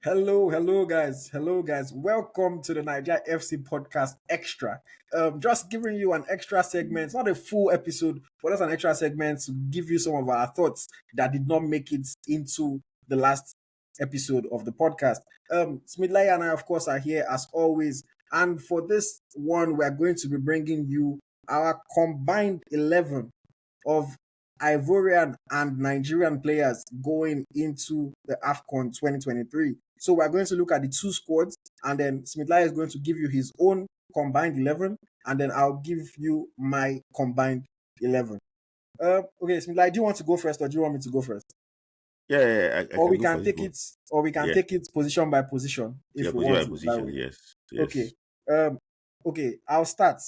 Hello, guys. Welcome to the Naija FC Podcast Extra. Just giving you an extra segment, not a full episode, but just an extra segment to give you some of our thoughts that did not make it into the last episode of the podcast. Smith Layi and I, of course, are here as always. And for this one, we're going to be bringing you our combined 11 of Ivorian and Nigerian players going into the AFCON 2023. So we're going to look at the two squads, and then Smith Layi is going to give you his own combined 11, and then I'll give you my combined 11. Okay, Smith Layi, do you want to go first, or do you want me to go first? I Or can we go can for take it. it, or we can Yeah, take it position by position yeah, if we position want by to. That position. way. Yes, Okay. yes. Okay, I'll start.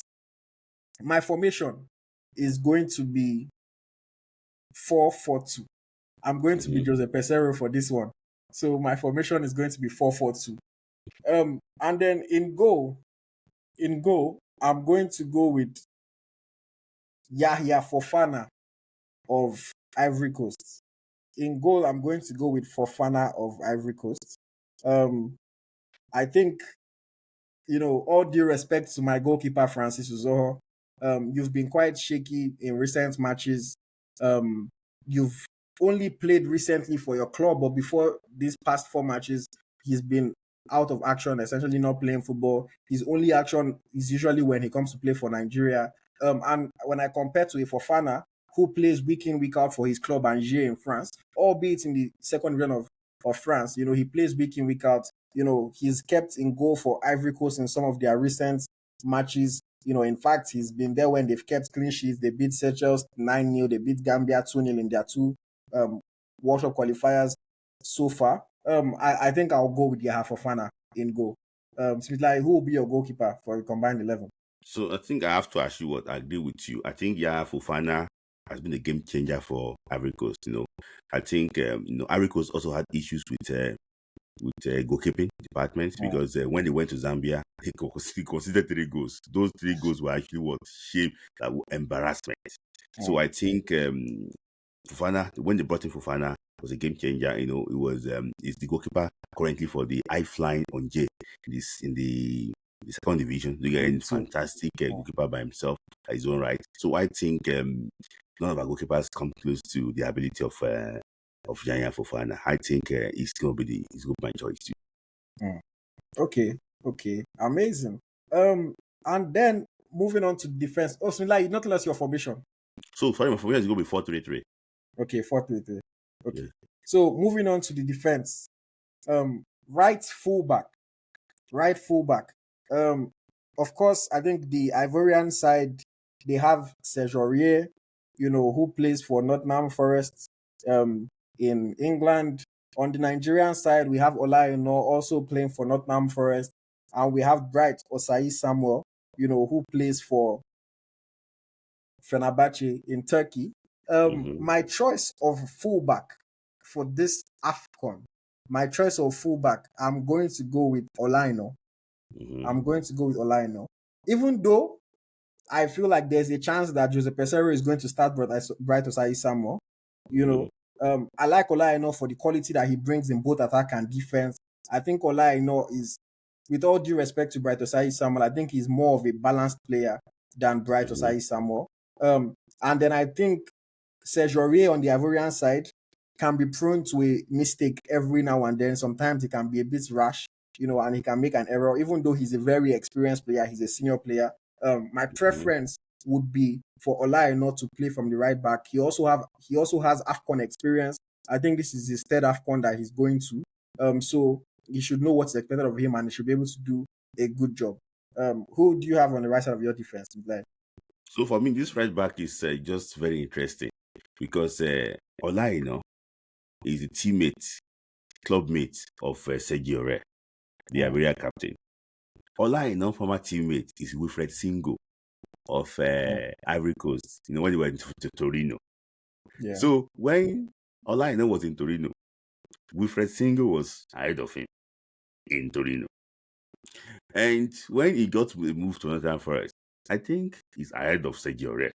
My formation is going to be 4-4-2. I'm going to be Mhm. Jose Pesero for this one. So my formation is going to be 4-4-2. And then in goal, I'm going to go with Yahya Fofana of Ivory Coast. In goal, I'm going to go with Fofana of Ivory Coast. I think, all due respect to my goalkeeper, Francis Uzoho, you've been quite shaky in recent matches. You've only played recently for your club, but before these past four matches, he's been out of action, essentially not playing football. His only action is usually when he comes to play for Nigeria. And when I compare to a Fofana, who plays week in, week out for his club Angers in France, albeit in the second division of France, he plays week in, week out. He's kept in goal for Ivory Coast in some of their recent matches. In fact, he's been there when they've kept clean sheets. They beat Seychelles 9-0. They beat Gambia 2-0 in their two World Cup qualifiers so far. I think I'll go with Yahya Fofana in goal. Smith Layi, who will be your goalkeeper for a combined 11? So I think I have to ask you what I agree with you. I think Yaya Fofana has been a game changer for Ivory Coast. I think Ivory Coast also had issues with goalkeeping department because when they went to Zambia, he considered 3 goals. Those 3 goals were actually what shame, that were embarrassment. So I think Fofana, when they brought in Fofana, was a game changer. It was is the goalkeeper currently for the high flying on J in the second division. They get a fantastic goalkeeper by himself at his own right. So I think none of our goalkeepers come close to the ability of Yaya Fofana. I think he's going to be my choice too. Okay, amazing. And then moving on to defense. Oh, Smila, you not tell us your formation. So sorry, my formation is going to be 4-3-3. Okay, 4-3-3. Okay. Yeah. So moving on to the defense. Right fullback. Of course, I think the Ivorian side, they have Serge Aurier, who plays for Nottingham Forest in England. On the Nigerian side, we have Olajuwon also playing for Nottingham Forest, and we have Bright Osayi Samuel, who plays for Fenerbahce in Turkey. My choice of fullback for this AFCON, I'm going to go with Olajuwon. Even though I feel like there's a chance that Jose Pesero is going to start Bright Osayi Samuel. I like Olajuwon for the quality that he brings in both attack and defense. I think Olajuwon is, with all due respect to Bright Osayi Samuel, I think he's more of a balanced player than Bright Osayi Samuel. And then I think Serge Aurier on the Ivorian side can be prone to a mistake every now and then. Sometimes he can be a bit rash, and he can make an error. Even though he's a very experienced player, he's a senior player. My preference would be for Olajuwon to play from the right back. He also has AFCON experience. I think this is his third AFCON that he's going to. So he should know what's expected of him, and he should be able to do a good job. Who do you have on the right side of your defense? So for me, this right back is just very interesting because Olajuwon is a clubmate of Sergio Aurier, the Ivory captain. Olajuwon, former teammate, is Wilfred Singo of Ivory Coast. When they were to Torino. Yeah. So when Olajuwon was in Torino, Wilfred Singo was ahead of him in Torino. And when he got moved to Nottingham Forest, I think he's ahead of Sergio Aurier.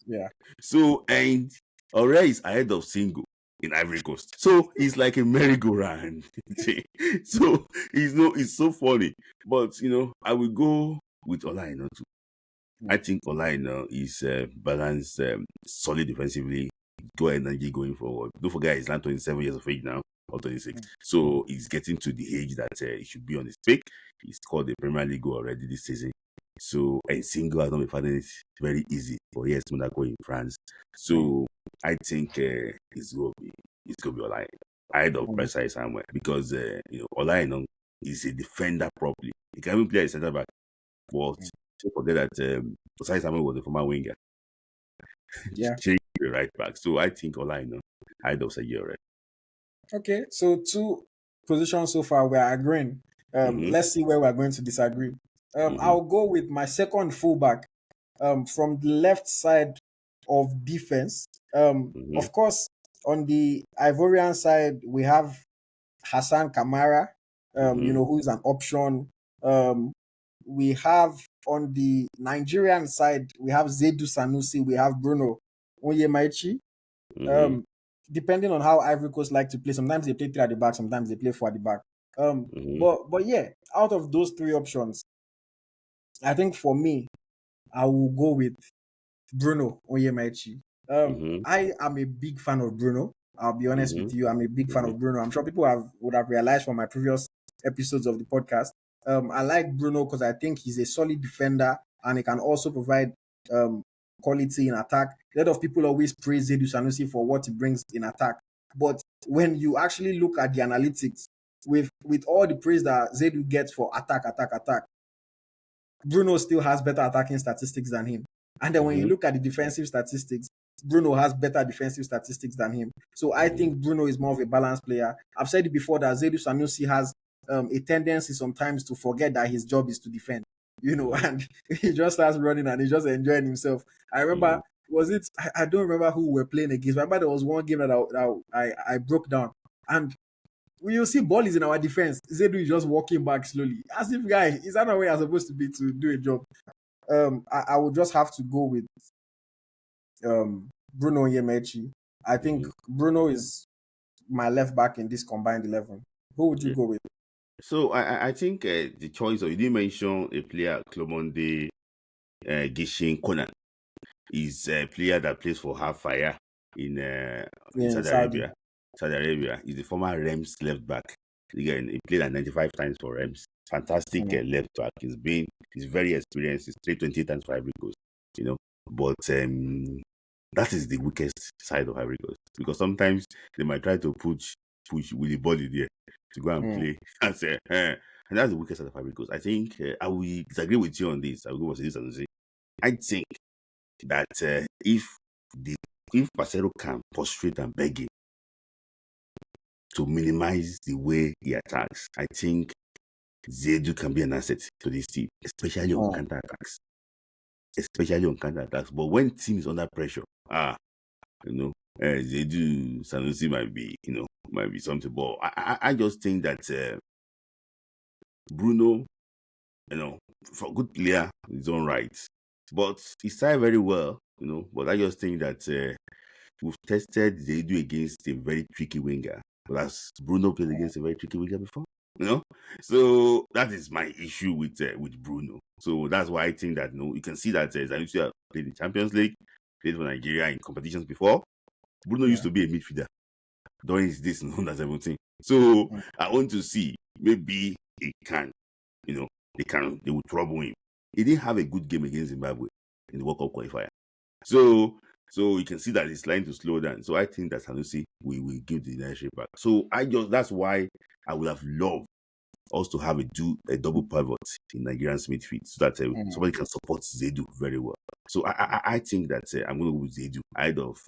Yeah. So, and Aurier is ahead of Singo. in Ivory Coast. So it's like a merry-go-round. So it's so funny. But I will go with Olaino too. I think Olaino is balanced, solid defensively. Go ahead and keep going forward. Don't forget he's like 27 years of age now, or 26. So he's getting to the age that he should be on his peak. He's scored the Premier League goal already this season. So a single has not been finding it very easy. But yes, Monaco in France. So I think it's gonna be Olaino. I don't precise somewhere because Olaino is a defender properly. He can even play a centre back. But don't forget that Osai Samuel was a former winger. Yeah. Change the right back. So I think Olaino, I don't say you're right. Okay, so 2 positions so far we're agreeing. Let's see where we're going to disagree. I'll go with my second fullback from the left side of defense. Of course, on the Ivorian side, we have Hassan Kamara, who is an option. We have on the Nigerian side, we have Zedu Sanusi, we have Bruno Onyemaichi. Depending on how Ivory Coast like to play, sometimes they play 3 at the back, sometimes they play 4 at the back. But yeah, out of those 3 options, I think for me, I will go with Bruno Onyemaichi. I am a big fan of Bruno. I'll be honest with you. I'm a big fan of Bruno. I'm sure people would have realized from my previous episodes of the podcast. I like Bruno because I think he's a solid defender and he can also provide quality in attack. A lot of people always praise Zedu Sanusi for what he brings in attack. But when you actually look at the analytics, with all the praise that Zedu gets for attack, Bruno still has better attacking statistics than him. And then when you look at the defensive statistics, Bruno has better defensive statistics than him. So I think Bruno is more of a balanced player. I've said it before that Zedu Sanusi has a tendency sometimes to forget that his job is to defend, and he just starts running and he's just enjoying himself. I remember, I don't remember who we were playing against, but I remember there was one game that I broke down. And when you see ball is in our defense, Zedu is just walking back slowly. As if, guy, is that not where you're supposed to be to do a job? I would just have to go with Bruno Onyemaichi. I think Bruno is my left back in this combined 11. Who would you go with? So I think the choice of, you didn't mention a player, Clomonde Gishin Konan. He's a player that plays for Fire in Saudi Arabia. Saudi Arabia. He's the former Rams left back. Again, he played 95 times for Rams. Fantastic left back. He's very experienced. He's played 20 times for Ivory Coast. But that is the weakest side of Ivory Coast, because sometimes they might try to push Willy Body there to go and play and say, and that's the weakest side of Ivory Coast. I think I will disagree with you on this. I will go with this and say, I think that if Parcero can prostrate and beg him to minimize the way he attacks, I think Zedu can be an asset to this team, especially on counter attacks. But when team is under pressure, Zedu Sanusi might be something. But I just think that Bruno, for good player in his own right, but he started very well, But I just think that we've tested Zedu against a very tricky winger. But as Bruno played against a very tricky winger before, So that is my issue with Bruno. So that's why I think that you can see that Zanusi played in Champions League, played for Nigeria in competitions before. Bruno used to be a midfielder during his days in under 17. So I want to see, maybe he can, they will trouble him. He didn't have a good game against Zimbabwe in the World Cup qualifier. So you can see that he's trying to slow down. So I think that Sanusi will give the leadership back. So that's why I would have loved us to have a double pivot in Nigerian's midfield, so that somebody can support Zedu very well. So I think that I'm going to go with Zedu ahead of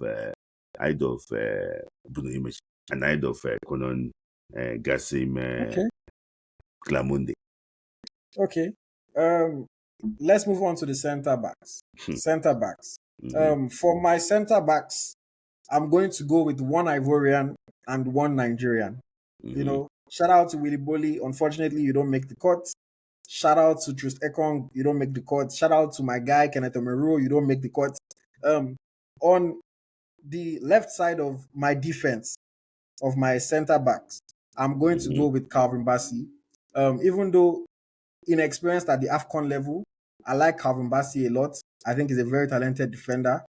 Bruno Image and ahead of Konan Gassim Glamonde. Okay. Let's move on to the center backs. For my center backs, I'm going to go with one Ivorian and one Nigerian. Shout out to Willy Bolly. Unfortunately, you don't make the cut. Shout out to Trist Ekong. You don't make the cut. Shout out to my guy Kenneth Omeruo. You don't make the cut. On the left side of my defense, of my center backs, I'm going to Mm-hmm. go with Calvin Bassey. Even though inexperienced at the AFCON level, I like Calvin Bassey a lot. I think he's a very talented defender.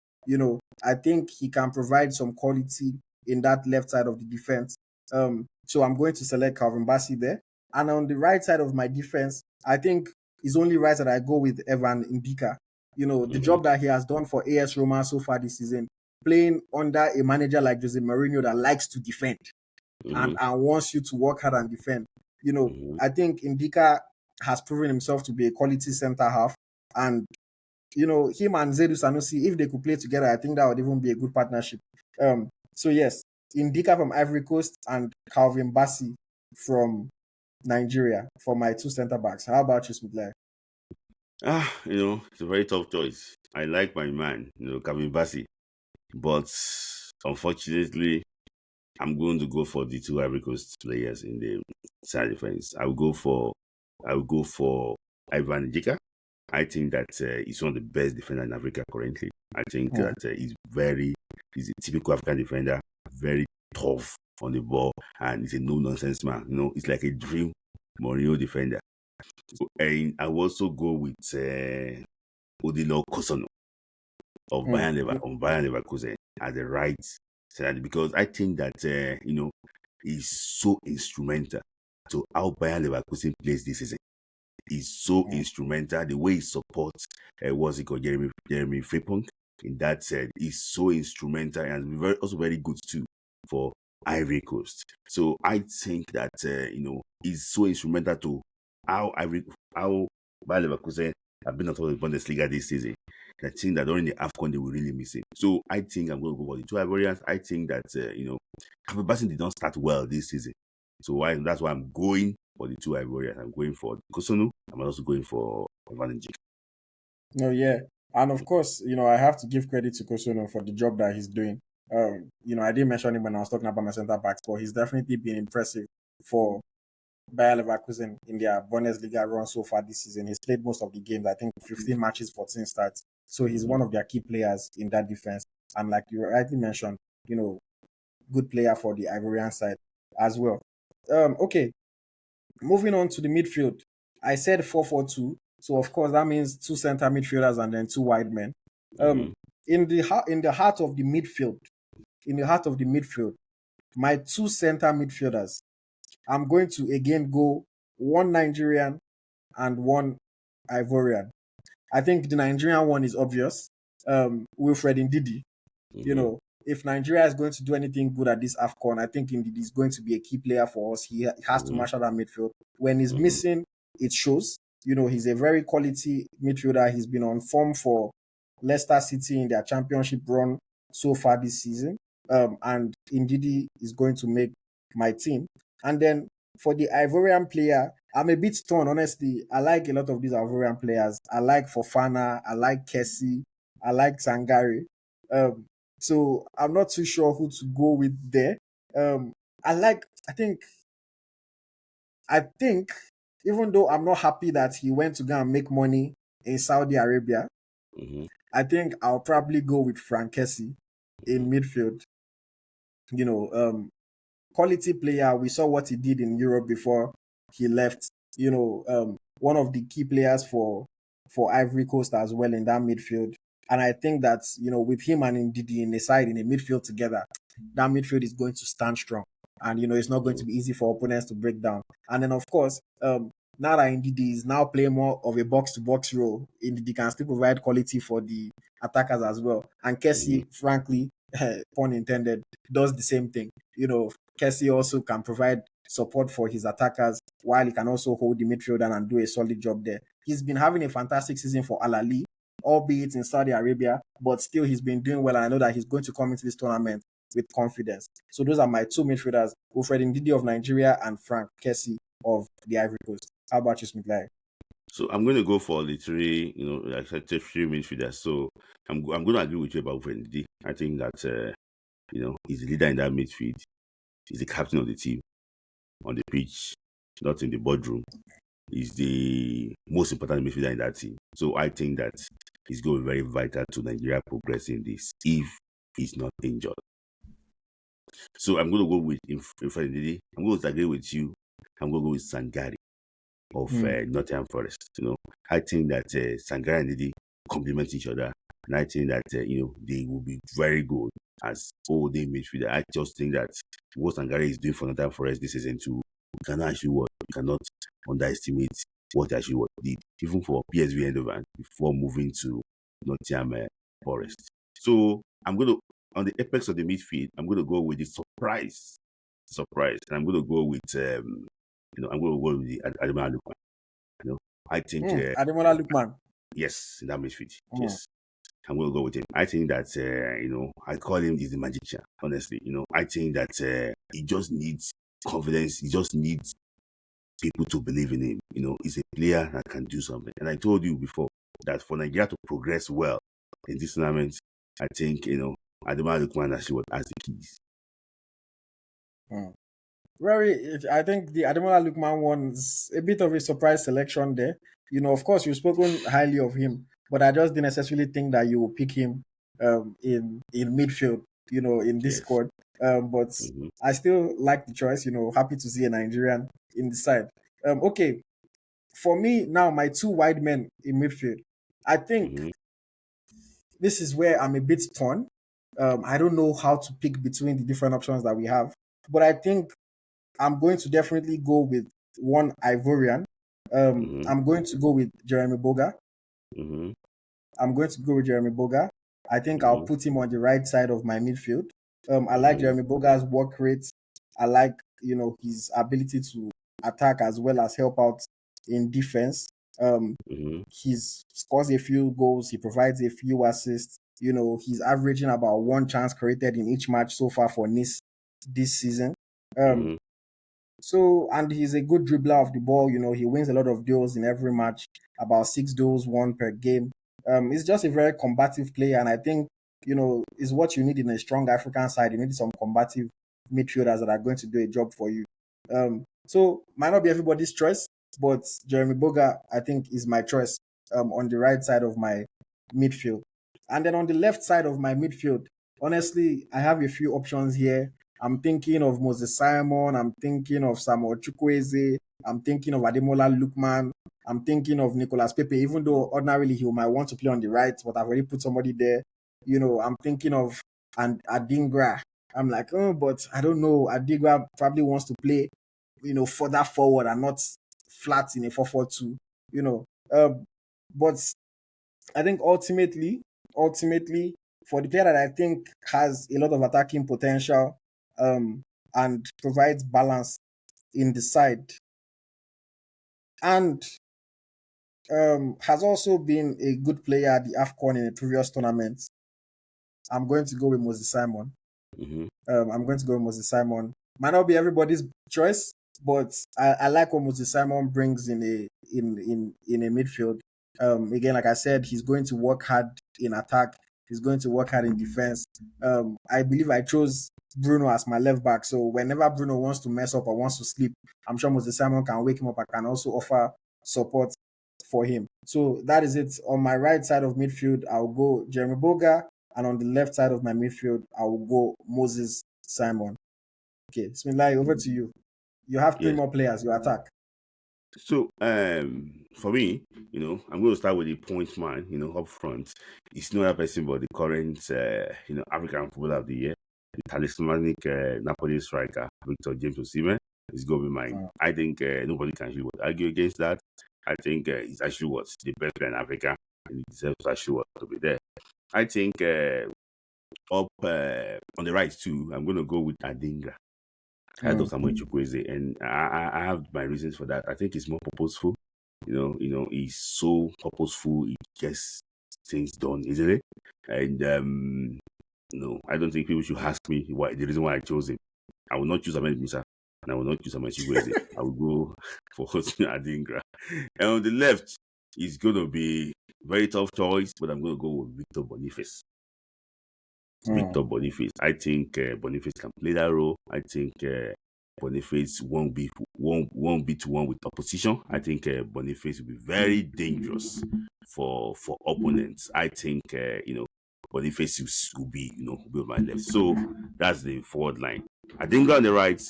I think he can provide some quality in that left side of the defense. So I'm going to select Calvin Bassey there. And on the right side of my defense, I think it's only right that I go with Evan Ndika. The Mm-hmm. job that he has done for AS Roma so far this season, playing under a manager like Jose Mourinho that likes to defend Mm-hmm. and wants you to work hard and defend. Mm-hmm. I think Ndika has proven himself to be a quality center half. And, him and Zedu Sanusi, if they could play together, I think that would even be a good partnership. So, yes, Ndika from Ivory Coast and Calvin Bassey from Nigeria for my two center backs. How about you, Smith Layi? It's a very tough choice. I like my man, Kevin Bassey, but unfortunately, I'm going to go for the two Ivory Coast players in the side defense. I will go for Ivan Jika. I think that he's one of the best defenders in Africa currently. I think that he's a typical African defender, very tough on the ball, and he's a no-nonsense man. He's like a dream Mourinho defender. So, and I will also go with Odilo Kosono of Bayern Leverkusen as the right side, because I think that he's so instrumental to how Bayern Leverkusen plays this season. He's so instrumental. The way he supports what's he called, Jeremy Frimpong in that said, he's so instrumental and also very good too for Ivory Coast. So I think that he's so instrumental to how Bayer Leverkusen have been on top of the Bundesliga this season. I think that during the AFCON they will really miss it. So I think I'm going to go for the two Ivorians. I think that Calvin Bassey did not start well this season. So that's why I'm going for the two Ivorians. I'm going for Kosunu. I'm also going for Van Dijk. No, yeah. And of course, I have to give credit to Kosono for the job that he's doing. I didn't mention him when I was talking about my center backs, but he's definitely been impressive for Bayer Leverkusen in their Bundesliga run so far this season. He's played most of the games, I think 15 matches, 14 starts. So he's one of their key players in that defense. And like you rightly mentioned, good player for the Ivorian side as well. Okay, moving on to the midfield. I said 4-4-2. So of course that means two center midfielders and then two wide men. Mm-hmm. In the heart of the midfield, my two center midfielders, I'm going to again go one Nigerian and one Ivorian. I think the Nigerian one is obvious. Wilfred Ndidi. Mm-hmm. If Nigeria is going to do anything good at this AFCON, I think Ndidi is going to be a key player for us. He has to marshal that midfield. When he's missing, it shows. He's a very quality midfielder. He's been on form for Leicester City in their championship run so far this season. And Ndidi is going to make my team. And then for the Ivorian player, I'm a bit torn, honestly. I like a lot of these Ivorian players. I like Fofana, I like Kessie, I like Sangare. So I'm not too sure who to go with there. Um, I think, even though I'm not happy that he went to go and make money in Saudi Arabia, Mm-hmm. I think I'll probably go with Frank Kessie in midfield. Quality player. We saw what he did in Europe before he left. One of the key players for Ivory Coast as well in that midfield. And I think that with him and Ndidi in the side in the midfield together, that midfield is going to stand strong. And it's not going to be easy for opponents to break down. And then of course, now that Ndidi is now playing more of a box to box role, Ndidi can still provide quality for the attackers as well. And Kessie, frankly, pun intended, does the same thing. Kessie also can provide support for his attackers while he can also hold the midfield and do a solid job there. He's been having a fantastic season for Al Ahly, albeit in Saudi Arabia, but still he's been doing well. And I know that he's going to come into this tournament with confidence. So those are my two midfielders, Wilfred Ndidi of Nigeria and Frank Kessie of the Ivory Coast. How about you, Smith Layi? So I'm going to go for the three, I said three midfielders. So I'm going to agree with you about Wendy. I think that he's the leader in that midfield. He's the captain of the team on the pitch, not in the boardroom. He's the most important midfielder in that team. So I think that he's going to be very vital to Nigeria progressing this if is not injured. So I'm going to go with in front of I'm going to agree with you. I'm going to go with Sangari of Mm. Nottingham Forest. I think that Sangari and Didi complement each other, and I think that they will be very good as all-day midfielder. I just think that what Sangari is doing for Nottingham Forest this season too, you cannot underestimate what actually what did, even for PSV Eindhoven before moving to Nottingham Forest. So I'm going to on the apex of the midfield, I'm going to go with the surprise, and I'm going to go with I'm going to go with the Ademola Lookman. I think Ademola Lookman. yes, in that midfield, Mm. yes, I'm going to go with him. I think that I call him is the magician. Honestly, I think that he just needs confidence. He just needs people to believe in him. He's a player that can do something. And I told you before that for Nigeria to progress well in this tournament, I think Ademola Lookman actually has the keys. Mm. I think the Ademola Lookman one's a bit of a surprise selection there. Of course, you've spoken highly of him, but I just didn't necessarily think that you will pick him in midfield, in this Yes. squad. But Mm-hmm. I still like the choice. Happy to see a Nigerian in the side. Okay, for me now, my two wide men in midfield. I think Mm-hmm. this is where I'm a bit torn. I don't know how to pick between the different options that we have, but I think I'm going to definitely go with one Ivorian. Mm-hmm. I'm going to go with Jeremy Boga. Mm-hmm. I'm going to go with Jeremy Boga. I think I'll Mm-hmm. put him on the right side of my midfield. I like Mm-hmm. Jeremy Boga's work rate. I like, his ability to attack as well as help out in defense. Mm-hmm. He scores a few goals. He provides a few assists. He's averaging about one chance created in each match so far for Nice this season. Um, Mm-hmm. so, and he's a good dribbler of the ball. He wins a lot of duels in every match, about 6 duels won per game. He's just a very combative player, and I think, is what you need in a strong African side. You need some combative midfielders that are going to do a job for you. So, might not be everybody's choice, but Jeremy Boga, I think, is my choice on the right side of my midfield. And then on the left side of my midfield, honestly, I have a few options here. I'm thinking of Moses Simon. I'm thinking of Samuel Chukwueze. I'm thinking of Ademola Lookman. I'm thinking of Nicolas Pepe, even though ordinarily he might want to play on the right, but I've already put somebody there. I'm thinking of Adingra. I'm like, oh, but I don't know. Adingra probably wants to play, further forward and not flat in a 4-4-2, you know. But I think ultimately, for the player that I think has a lot of attacking potential, and provides balance in the side, and has also been a good player at the AFCON in a previous tournament, I'm going to go with Moses Simon. Mm-hmm. I'm going to go with Moses Simon. Might not be everybody's choice, but I like what Moses Simon brings in a midfield. Again, like I said, he's going to work hard in attack. He's going to work hard in defense. I believe I chose Bruno as my left back. So whenever Bruno wants to mess up or wants to sleep, I'm sure Moses Simon can wake him up. I can also offer support for him. So that is it. On my right side of midfield, I'll go Jeremy Boga. And on the left side of my midfield, I will go Moses Simon. Okay, Smith Layi, over to you. You have three Yes. more players. You attack. So for me, I'm going to start with the point man. Up front, it's no other person but the current African Footballer of the Year, the talismanic Napoli striker Victor James Osimhen. Is going to be mine. Mm. I think nobody can really argue against that. I think it's actually what's the best player in Africa, and he deserves actually what to be there. I think up on the right too, I'm going to go with Adingra. Head of Mm. Samuel Chukwueze, and I have my reasons for that. I think it's more purposeful. He's so purposeful. He gets things done easily, and I don't think people should ask me why the reason why I chose him. I will not choose Ahmed Musa, and I will not choose Samuel Chukwueze. I will go for Adingra. And on the left, it's going to be very tough choice, but I'm going to go with Victor Boniface. Mm. Victor Boniface. I think Boniface can play that role. I think Boniface won't be to one with opposition. I think Boniface will be very dangerous for opponents. I think Boniface will be, will be on my left. So that's the forward line. I think on the right,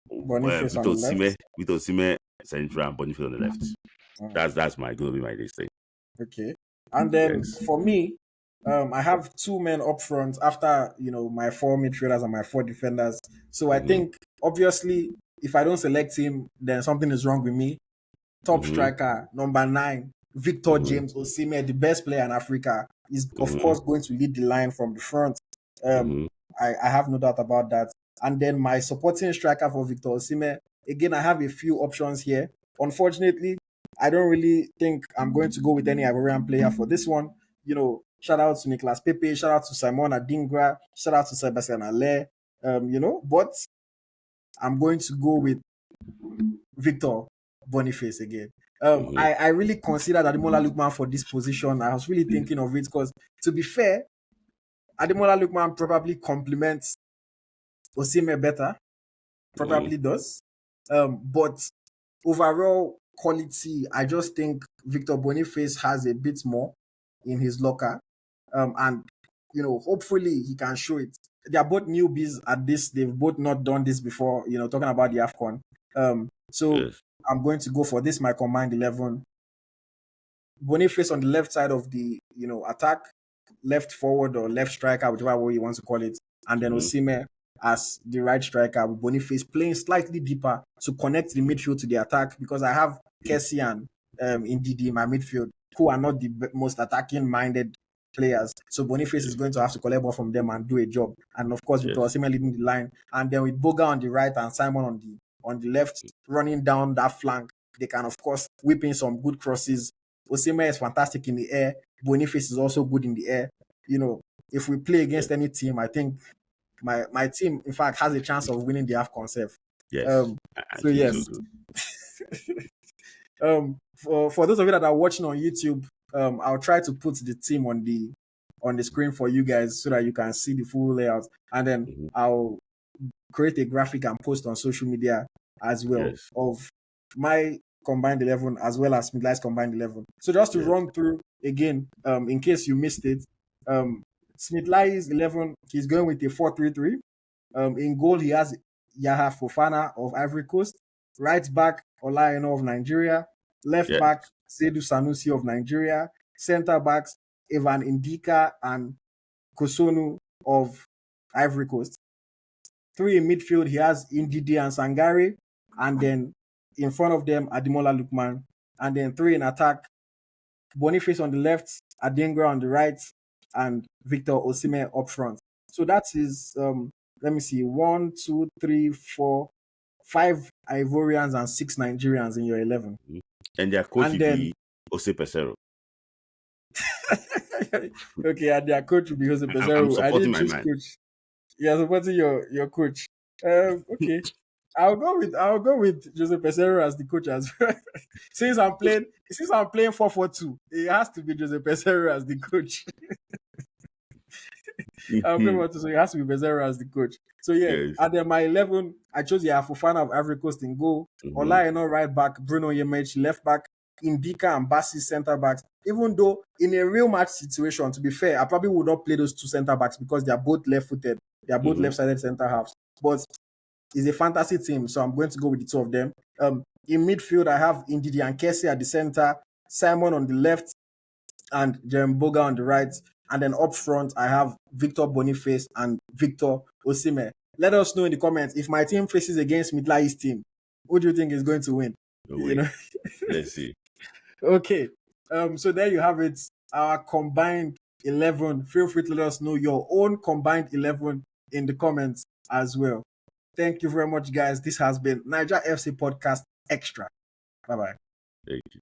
Boniface on the left. Victor Osimhen central, and Boniface on the left. That's going to be my next thing. Okay. And then Yes. for me, I have two men up front after my four midfielders and my four defenders. So I think obviously if I don't select him, then something is wrong with me. Top striker, number 9, Victor James Osimhen, the best player in Africa, is of course going to lead the line from the front. I have no doubt about that. And then my supporting striker for Victor Osimhen, again, I have a few options here. Unfortunately, I don't really think I'm going to go with any Ivorian player for this one. Shout out to Nicolas Pepe, shout out to Simon Adingra, shout out to Sebastian Haller, but I'm going to go with Victor Boniface again. I really considered Ademola Lookman for this position. I was really thinking of it because, to be fair, Ademola Lookman probably complements Osimhen better, probably does. But overall quality, I just think Victor Boniface has a bit more in his locker. And hopefully he can show it. They are both newbies at this. They've both not done this before, talking about the AFCON. So Yes. I'm going to go for this, my combined 11. Boniface on the left side of the, attack, left forward or left striker, whichever way you want to call it. And then Osimhen as the right striker, with Boniface playing slightly deeper to connect the midfield to the attack, because I have Kessie and Ndidi in my midfield, who are not the most attacking-minded players. So Boniface is going to have to collect ball from them and do a job. And of course, Victor Osimhen leading the line. And then with Boga on the right and Simon on the left, running down that flank, they can, of course, whip in some good crosses. Osimhen is fantastic in the air. Boniface is also good in the air. If we play against any team, I think my team, in fact, has a chance of winning the AFCON self. Yes. So yes. For those of you that are watching on YouTube, I'll try to put the team on the screen for you guys so that you can see the full layout, and then I'll create a graphic and post on social media as well of my combined 11 as well as Smith Layi's combined 11. So just to run through again, in case you missed it, Smith Layi's 11, he's going with a 4-3-3. In goal, he has Yahya Fofana of Ivory Coast. Right back, Olayeno of Nigeria. Left back, Seydou Sanusi of Nigeria. Center backs, Evan Indika and Kosonu of Ivory Coast. 3 in midfield, he has Ndidi and Sangare. And then in front of them, Ademola Lookman. And then 3 in attack, Boniface on the left, Adingra on the right, and Victor Osimhen up front. So that is, let me see, 1, 2, 3, 4, 5 Ivorians and 6 Nigerians in your 11. And their coach will be Jose Pesero. Okay, and their coach will be Jose Pesero. I'm supporting my man. Coach. You're supporting your coach. Okay. I'll go with Jose Pesero as the coach as well. Since I'm playing 4-4-2, it has to be Jose Pesero as the coach. I'm playing 4-2, so it has to be Pesero as the coach. So and then my 11, I chose Fofana of Ivory Coast in goal. Olayeno right back, Bruno Yemech left back, Indika and Bassi center backs. Even though in a real match situation, to be fair, I probably would not play those 2 center backs because they are both left-footed. They are both left-sided center halves. But it's a fantasy team, so I'm going to go with the 2 of them. In midfield, I have Ndidi and Kessie at the center, Simon on the left, and Jeremy Boga on the right. And then up front, I have Victor Boniface and Victor Osimhen. Let us know in the comments if my team faces against Smith Layi's team, who do you think is going to win? Let's see. Okay. So there you have it. Our combined 11. Feel free to let us know your own combined 11 in the comments as well. Thank you very much, guys. This has been Naija FC Podcast Xtra. Bye-bye. Thank you.